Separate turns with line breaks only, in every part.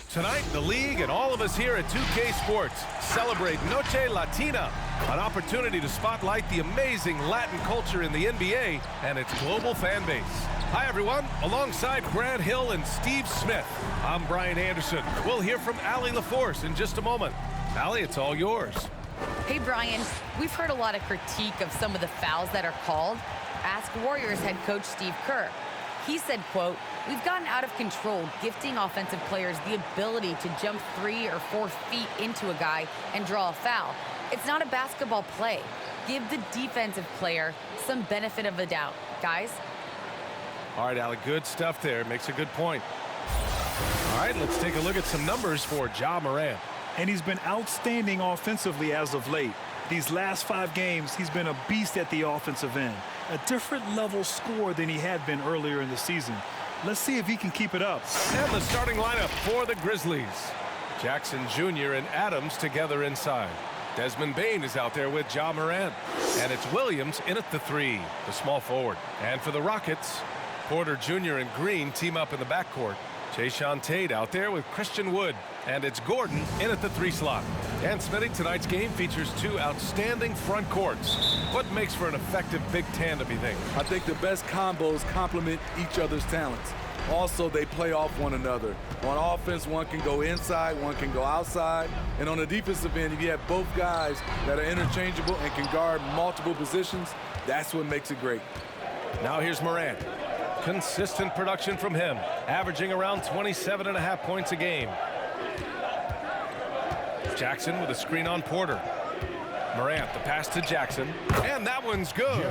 Tonight, the league and all of us here at 2K Sports celebrate Noche Latina, an opportunity to spotlight the amazing Latin culture in the NBA and its global fan base. Hi, everyone. Alongside Grant Hill and Steve Smith, I'm Brian Anderson. We'll hear from Allie LaForce in just a moment. Allie, it's all yours.
Hey, Brian. We've heard a lot of critique of some of the fouls that are called. Ask Warriors head coach Steve Kerr. He said, quote, "We've gotten out of control, gifting offensive players the ability to jump 3 or 4 feet into a guy and draw a foul. It's not a basketball play. Give the defensive player some benefit of the doubt, guys."
All right, Allie, good stuff there. Makes a good point. All right, let's take a look at some numbers for Ja Morant.
And he's been outstanding offensively as of late. These last 5 games, he's been a beast at the offensive end. A different level score than he had been earlier in the season. Let's see if he can keep it up.
And the starting lineup for the Grizzlies. Jackson Jr. and Adams together inside. Desmond Bane is out there with Ja Morant. And it's Williams in at the 3, the small forward. And for the Rockets, Porter Jr. and Green team up in the backcourt. Jayshawn Tate out there with Christian Wood. And it's Gordon in at the 3 slot. And Smitty, tonight's game features 2 outstanding front courts. What makes for an effective big tandem, you think?
I think the best combos complement each other's talents. Also, they play off one another. On offense, one can go inside, one can go outside. And on the defensive end, if you have both guys that are interchangeable and can guard multiple positions, that's what makes it great.
Now here's Morant. Consistent production from him, averaging around 27.5 points a game. Jackson with a screen on Porter. Morant, the pass to Jackson, and that one's good.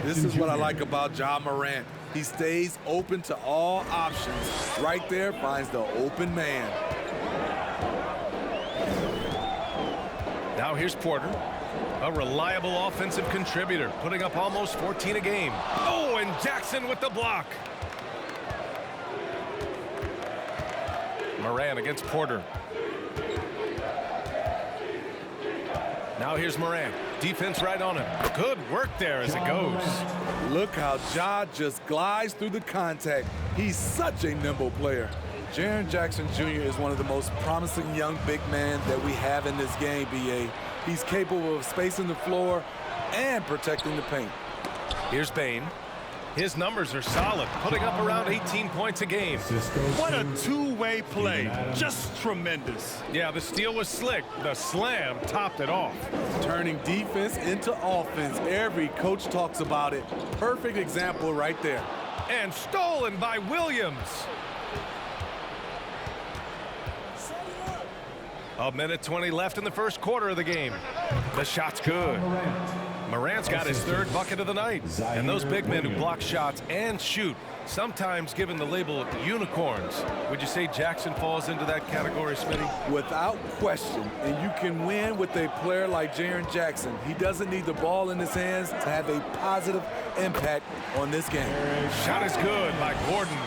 This is what I like about Ja Morant. He stays open to all options. Right there, finds the open man.
Now here's Porter, a reliable offensive contributor, putting up almost 14 a game. Oh, and Jackson with the block. Morant against Porter. Now here's Morant. Defense right on him. Good work there as it goes.
Look how Ja just glides through the contact. He's such a nimble player. Jaren Jackson Jr. is one of the most promising young big men that we have in this game, B.A. He's capable of spacing the floor and protecting the paint.
Here's Bane. His numbers are solid, putting up around 18 points a game.
What a two-way play. Just tremendous.
Yeah, the steal was slick. The slam topped it off.
Turning defense into offense. Every coach talks about it. Perfect example right there.
And stolen by Williams. A minute 20 left in the first quarter of the game. The shot's good. Morant's got his 3rd bucket of the night. And those big men who block shots and shoot, sometimes given the label unicorns. Would you say Jackson falls into that category, Smitty?
Without question. And you can win with a player like Jaren Jackson. He doesn't need the ball in his hands to have a positive impact on this game.
Shot is good by Gordon.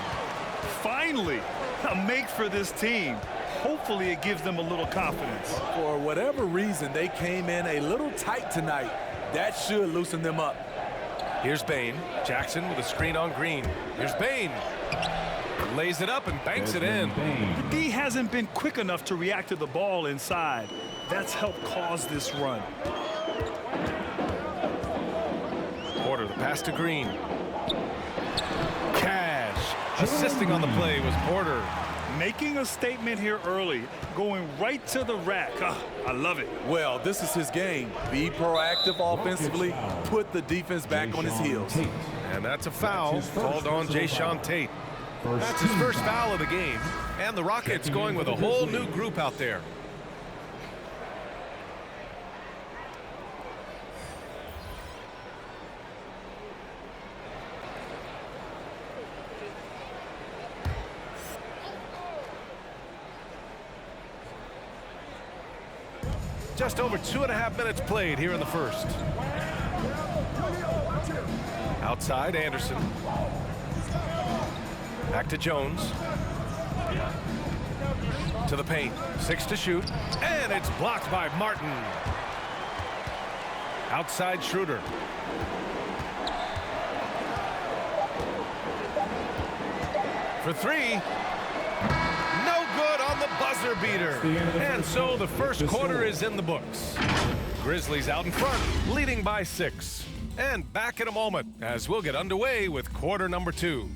Finally, a make for this team. Hopefully it gives them a little confidence.
For whatever reason, they came in a little tight tonight. That should loosen them up.
Here's Bane. Jackson with a screen on Green. Here's Bane. Lays it up and banks it in.
The D hasn't been quick enough to react to the ball inside. That's helped cause this run.
Porter, the pass to Green. Cash. Assisting on the play was Porter.
Making a statement here early, going right to the rack. I love it.
Well, this is his game. Be proactive offensively, put the defense back on his heels.
And that's a foul called on Jayshawn Tate. That's his first foul of the game. And the Rockets going with a whole new group out there. Just over 2.5 minutes played here in the first. Outside, Anderson. Back to Jones. To the paint. 6 to shoot. And it's blocked by Martin. Outside, Schroeder. For 3. No good on the buzzer. buzzer beater. And so the first quarter is in the books. Grizzlies out in front, leading by 6. And back in a moment as we'll get underway with quarter number 2.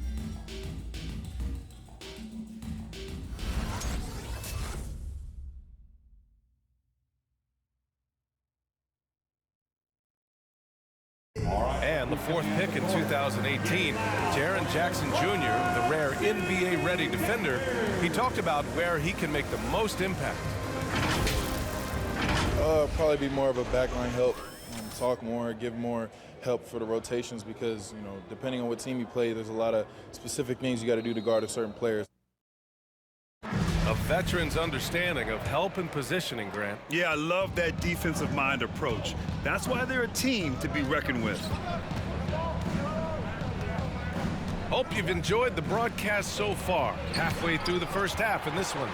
And the 4th pick in 2018, Jaren Jackson Jr., the rare NBA-ready defender, he talked about where he can make the most impact.
Probably be more of a backline help, talk more, give more help for the rotations because, you know, depending on what team you play, there's a lot of specific things you got to do to guard a certain player.
A veteran's understanding of help and positioning, Grant.
Yeah, I love that defensive mind approach. That's why they're a team to be reckoned with.
Hope you've enjoyed the broadcast so far. Halfway through the first half in this one.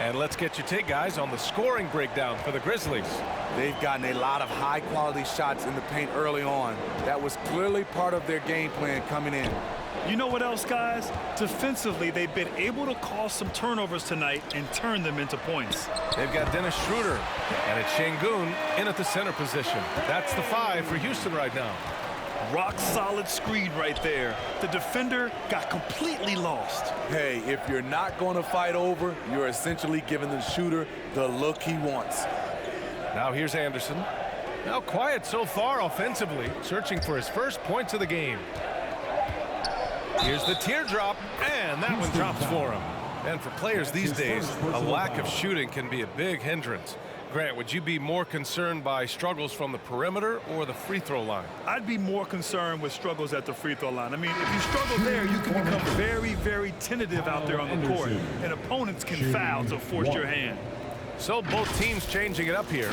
And let's get your take, guys, on the scoring breakdown for the Grizzlies.
They've gotten a lot of high-quality shots in the paint early on. That was clearly part of their game plan coming in.
You know what else, guys? Defensively, they've been able to cause some turnovers tonight and turn them into points.
They've got Dennis Schroeder, and it's Şengün in at the center position. That's the 5 for Houston right now.
Rock-solid screen right there. The defender got completely lost.
Hey, if you're not going to fight over, you're essentially giving the shooter the look he wants.
Now here's Anderson. Now quiet so far offensively, searching for his first points of the game. Here's the teardrop, and that one drops for him. And for players these days, a lack of shooting can be a big hindrance. Grant, would you be more concerned by struggles from the perimeter or the free throw line?
I'd be more concerned with struggles at the free throw line. I mean, if you struggle there, you can become very, very tentative out there on the court, and opponents can foul to force your hand.
So both teams changing it up here.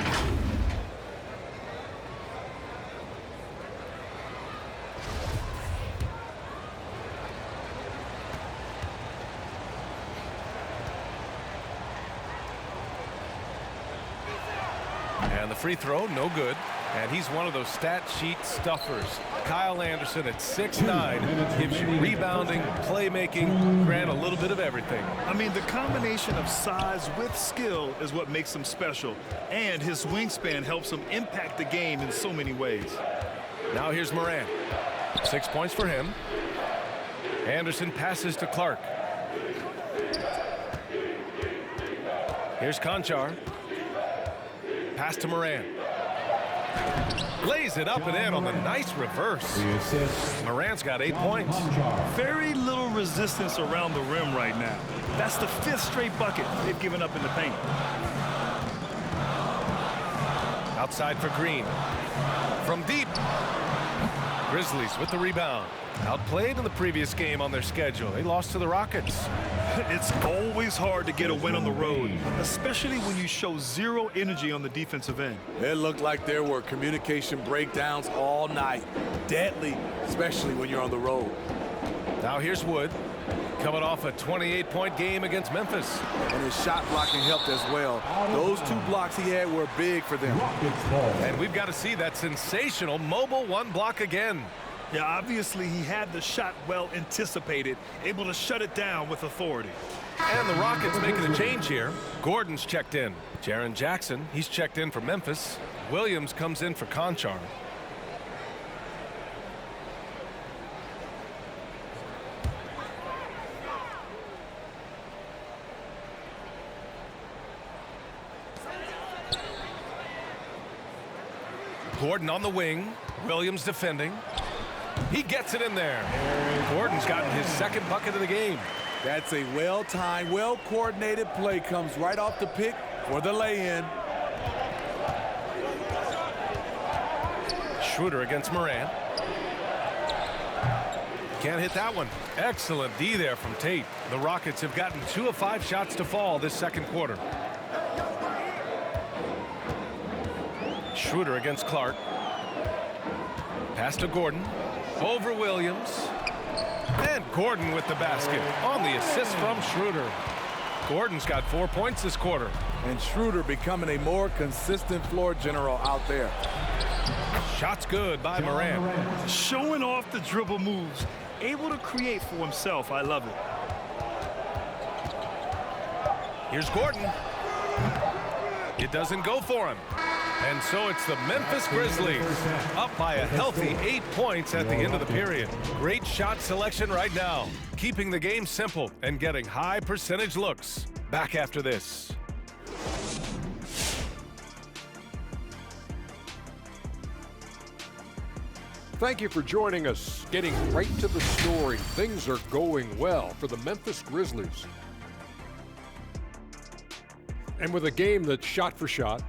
And the free throw, no good. And he's one of those stat sheet stuffers. Kyle Anderson at 6'9", gives you rebounding, playmaking, Grant, a little bit of everything.
I mean, the combination of size with skill is what makes him special. And his wingspan helps him impact the game in so many ways.
Now here's Morant. 6 points for him. Anderson passes to Clark. Here's Conchar. Pass to Morant. Lays it up and in on the nice reverse. Morant's got 8 points.
Very little resistance around the rim right now. That's the 5th straight bucket they've given up in the paint.
Outside for Green. From deep. Grizzlies with the rebound. Outplayed in the previous game on their schedule. They lost to the Rockets.
It's always hard to get a win on the road, especially when you show zero energy on the defensive end.
It looked like there were communication breakdowns all night. Deadly, especially when you're on the road.
Now here's Wood, coming off a 28-point game against Memphis.
And his shot blocking helped as well. Those 2 blocks he had were big for them.
And we've got to see that sensational mobile 1 block again.
Yeah, obviously he had the shot well anticipated, able to shut it down with authority.
And the Rockets making a change here. Gordon's checked in. Jaren Jackson, he's checked in for Memphis. Williams comes in for Conchar. Gordon on the wing. Williams defending. He gets it in there. Gordon's gotten his 2nd bucket of the game.
That's a well-timed, well-coordinated play. Comes right off the pick for the lay-in.
Schroeder against Morant. Can't hit that one. Excellent D there from Tate. The Rockets have gotten 2 of 5 shots to fall this 2nd quarter. Schroeder against Clark. Pass to Gordon. Over Williams. And Gordon with the basket on the assist from Schroeder. Gordon's got 4 points this quarter.
And Schroeder becoming a more consistent floor general out there.
Shots good by Morant.
Showing off the dribble moves. Able to create for himself. I love it.
Here's Gordon. It doesn't go for him. And so it's the Memphis Grizzlies up by a healthy 8 points at the end of the period. Great shot selection right now, keeping the game simple and getting high percentage looks. Back after this.
Thank you for joining us. Getting right to the story, things are going well for the Memphis Grizzlies. And with a game that's shot for shot,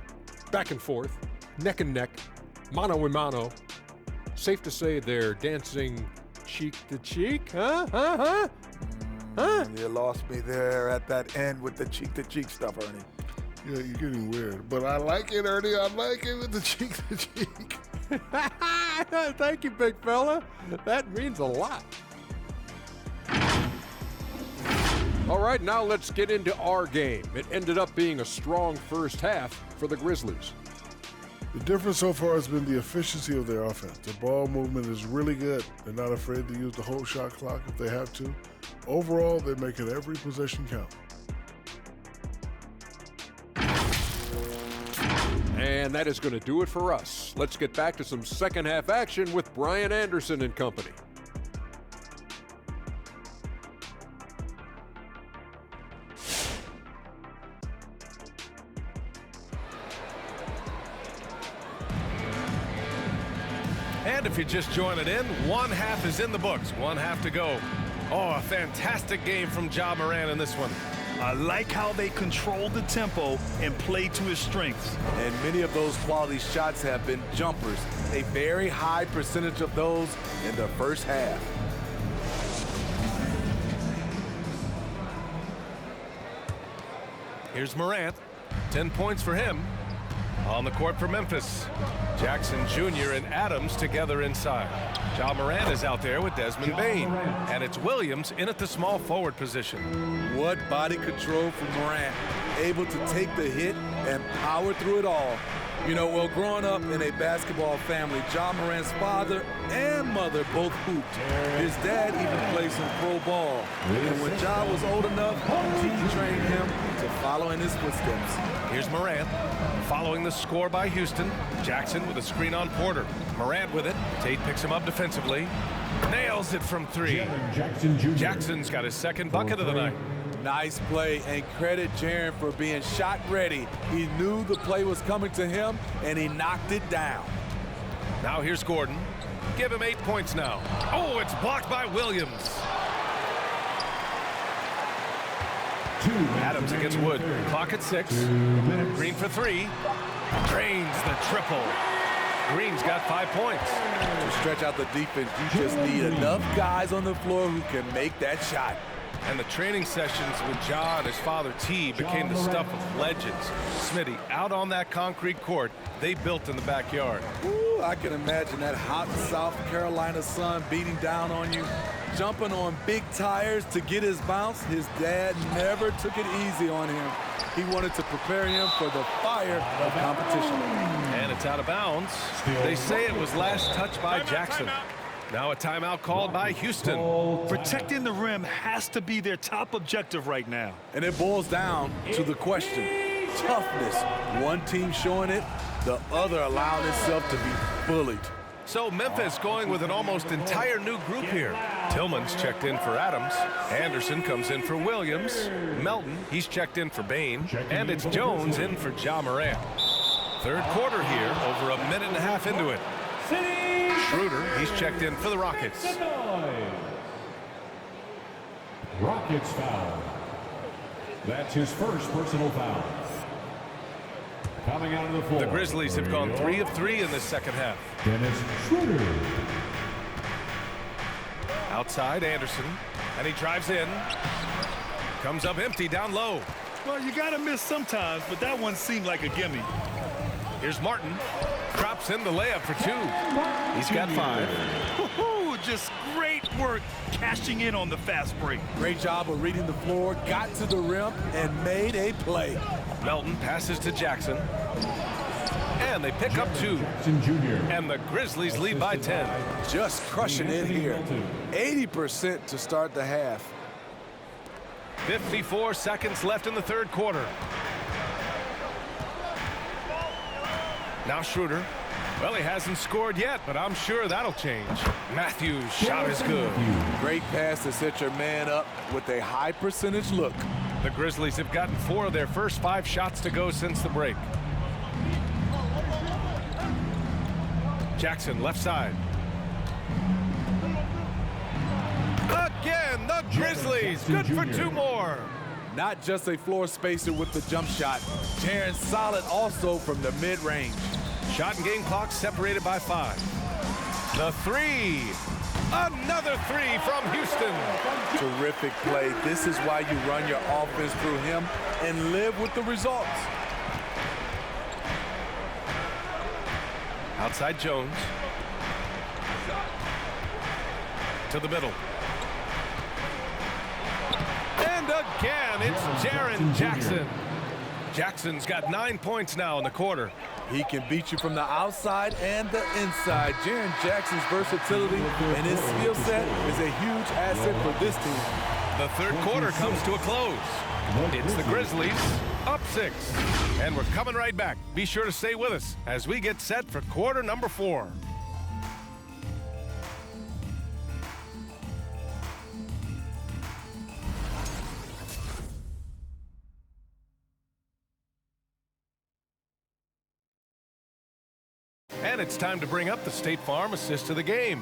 back and forth, neck and neck, mano a mano, safe to say they're dancing cheek to cheek, huh?
You lost me there at that end with the cheek-to-cheek stuff, Ernie.
Yeah, you're getting weird. But I like it, Ernie. I like it with the cheek-to-cheek.
Thank you, big fella. That means a lot. All right, now let's get into our game. It ended up being a strong first half for the Grizzlies.
The difference so far has been the efficiency of their offense. The ball movement is really good. They're not afraid to use the whole shot clock if they have to. Overall, they're making every possession count.
And that is going to do it for us. Let's get back to some second half action with Brian Anderson and company.
And if you're just joining in, one half is in the books, one half to go. Oh, a fantastic game from Ja Morant in this one.
I like how they controlled the tempo and played to his strengths.
And many of those quality shots have been jumpers. A very high percentage of those in the first half.
Here's Morant, 10 points for him. On the court for Memphis, Jackson Jr. and Adams together inside. Ja Morant is out there with Desmond Bane, and it's Williams in at the small forward position.
What body control from Morant. Able to take the hit and power through it all. You know, well, growing up in a basketball family, Ja Morant's father and mother both hooped. His dad even played some pro ball. And when Ja was old enough, he trained him to follow in his footsteps.
Here's Morant, following the score by Houston. Jackson with a screen on Porter. Morant with it. Tate picks him up defensively. Nails it from three. Jackson's got his second bucket of the night.
Nice play, and credit Jaren for being shot ready. He knew the play was coming to him, and he knocked it down.
Now here's Gordon. Give him 8 points now. Oh, it's blocked by Williams. Adams against Wood. Clock at 6. Green for 3. Drains the triple. Green's got 5 points.
To stretch out the defense, you just need enough guys on the floor who can make that shot.
And the training sessions with Ja and his father T became the stuff of legends. Smitty, out on that concrete court they built in the backyard.
Ooh, I can imagine that hot South Carolina sun beating down on you, jumping on big tires to get his bounce. His dad never took it easy on him. He wanted to prepare him for the fire of competition.
And it's out of bounds. They say it was last touched by Jackson. Now a timeout called by Houston.
Protecting the rim has to be their top objective right now.
And it boils down to the question. Toughness. One team showing it, the other allowing itself to be bullied.
So Memphis going with an almost entire new group here. Tillman's checked in for Adams. Anderson comes in for Williams. Melton, he's checked in for Bane. And it's Jones in for Ja Morant. Third quarter here, over a minute and a half into it. Schroeder, he's checked in for the Rockets.
Rockets foul. That's his first personal foul. Coming out of the floor.
The Grizzlies have gone 3 of 3 in this second half.
Dennis Schroeder.
Outside, Anderson, and he drives in. Comes up empty down low.
Well, you got to miss sometimes, but that one seemed like a gimme.
Here's Martin. Drops in the layup for 2. He's got 5.
Just great work cashing in on the fast break.
Great job of reading the floor, got to the rim, and made a play.
Melton passes to Jackson. And they pick up 2. And the Grizzlies lead by 10.
Just crushing in here. 80% to start the half.
54 seconds left in the third quarter. Now Schroeder. Well, he hasn't scored yet, but I'm sure that'll change. Matthews' shot is good.
Great pass to set your man up with a high percentage look.
The Grizzlies have gotten 4 of their first 5 shots to go since the break. Jackson, left side. Again, the Grizzlies, good for 2 more.
Not just a floor spacer with the jump shot. Jaron solid also from the mid-range.
Shot and game clock separated by 5. The 3. Another 3 from Houston.
Terrific play. This is why you run your offense through him and live with the results.
Outside Jones. To the middle. And again, it's Jaren Jackson. Jackson's got 9 points now in the quarter.
He can beat you from the outside and the inside. Jaren Jackson's versatility and his skill set is a huge asset for this team.
The third quarter comes to a close. It's the Grizzlies up 6. And we're coming right back. Be sure to stay with us as we get set for quarter number 4. And it's time to bring up the State Farm assist of the game.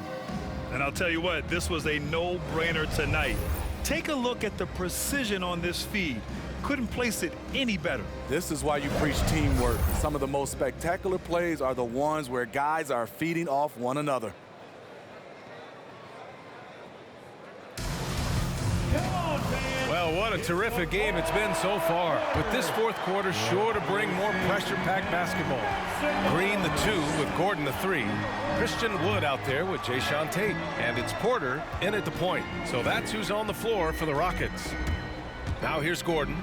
And I'll tell you what, this was a no-brainer tonight. Take a look at the precision on this feed. Couldn't place it any better.
This is why you preach teamwork. Some of the most spectacular plays are the ones where guys are feeding off one another.
Well, what a terrific game it's been so far. But this fourth quarter sure to bring more pressure-packed basketball. Green the 2 with Gordon the 3. Christian Wood out there with Jayshawn Tate. And it's Porter in at the point. So that's who's on the floor for the Rockets. Now here's Gordon.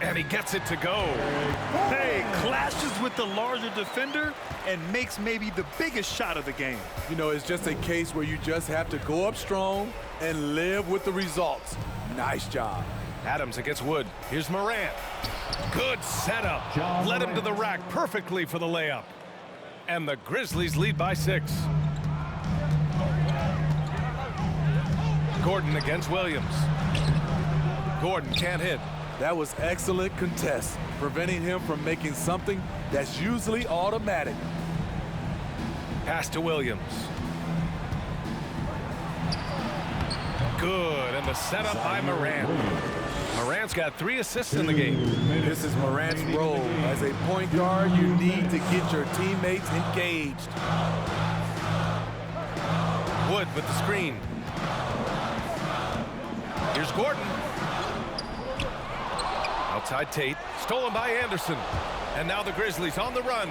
And he gets it to go.
Hey, clashes with the larger defender and makes maybe the biggest shot of the game.
You know, it's just a case where you just have to go up strong and live with the results. Nice job.
Adams against Wood. Here's Morant. Good setup. Led him to the rack perfectly for the layup. And the Grizzlies lead by 6. Gordon against Williams. Gordon can't hit.
That was excellent contest, preventing him from making something that's usually automatic.
Pass to Williams. Good, and the setup by Morant. Morant's got 3 assists in the game.
This is Morant's role. As a point guard, you need to get your teammates engaged.
Wood with the screen. Here's Gordon. Outside Tate, stolen by Anderson. And now the Grizzlies on the run.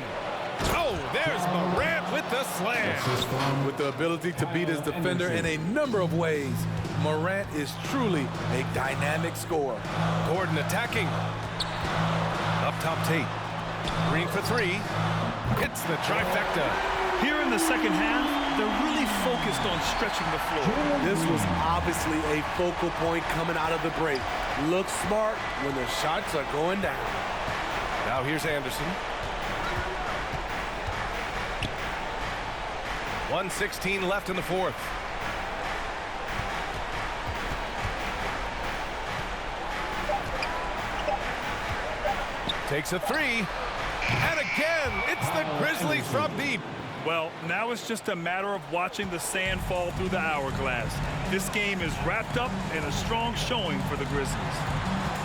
Oh, there's Morant with the slam.
With the ability to beat his defender in a number of ways, Morant is truly a dynamic scorer.
Gordon attacking. Up top Tate. Green for 3. Hits the trifecta.
Here in the second half, they're really focused on stretching the floor.
This was obviously a focal point coming out of the break. Look smart when the shots are going down.
Now here's Anderson. 1:16 left in the fourth. Takes a 3. And again, it's the Grizzlies from deep.
Well, now it's just a matter of watching the sand fall through the hourglass. This game is wrapped up in a strong showing for the Grizzlies.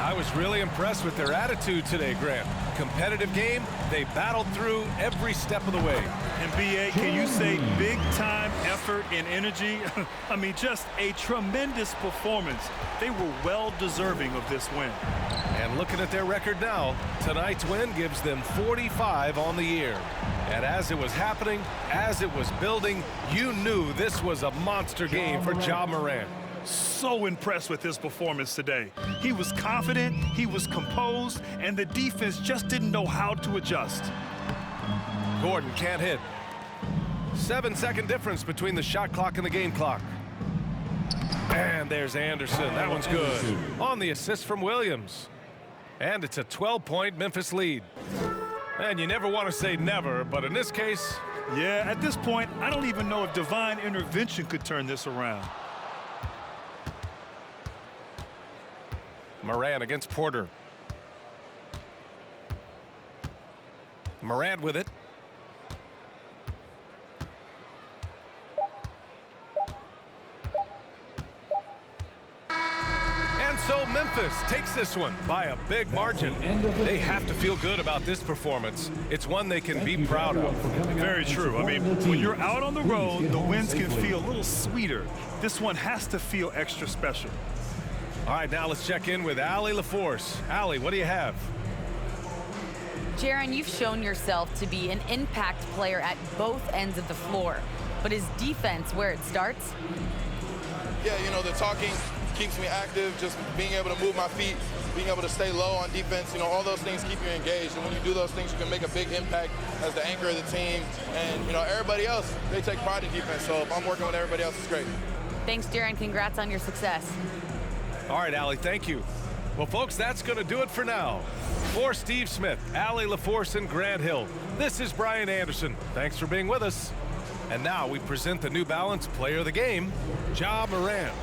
I was really impressed with their attitude today, Grant. Competitive game, they battled through every step of the way.
And B.A., can you say big-time effort and energy? I mean, just a tremendous performance. They were well deserving of this win.
And looking at their record now, tonight's win gives them 45 on the year. And as it was happening, as it was building, you knew this was a monster game for Ja Morant.
So impressed with his performance today. He was confident, he was composed, and the defense just didn't know how to adjust.
Gordon can't hit. 7-second difference between the shot clock and the game clock. And there's Anderson. That one's good. On the assist from Williams. And it's a 12-point Memphis lead. And you never want to say never, but in this case...
Yeah, at this point, I don't even know if divine intervention could turn this around.
Morant against Porter. Morant with it. And so Memphis takes this one by a big margin. They have to feel good about this performance. It's one they can be proud of.
Very true. I mean, when you're out on the road, the wins can feel a little sweeter. This one has to feel extra special.
All right, now let's check in with Allie LaForce. Allie, what do you have?
Jaron, you've shown yourself to be an impact player at both ends of the floor. But is defense where it starts?
Yeah, you know, the talking keeps me active, just being able to move my feet, being able to stay low on defense, you know, all those things keep you engaged. And when you do those things, you can make a big impact as the anchor of the team. And, you know, everybody else, they take pride in defense. So if I'm working with everybody else, it's great.
Thanks, Jaron. Congrats on your success.
All right, Allie, thank you. Well, folks, that's going to do it for now. For Steve Smith, Allie LaForce, and Grant Hill, this is Brian Anderson. Thanks for being with us. And now we present the New Balance Player of the Game, Ja Morant.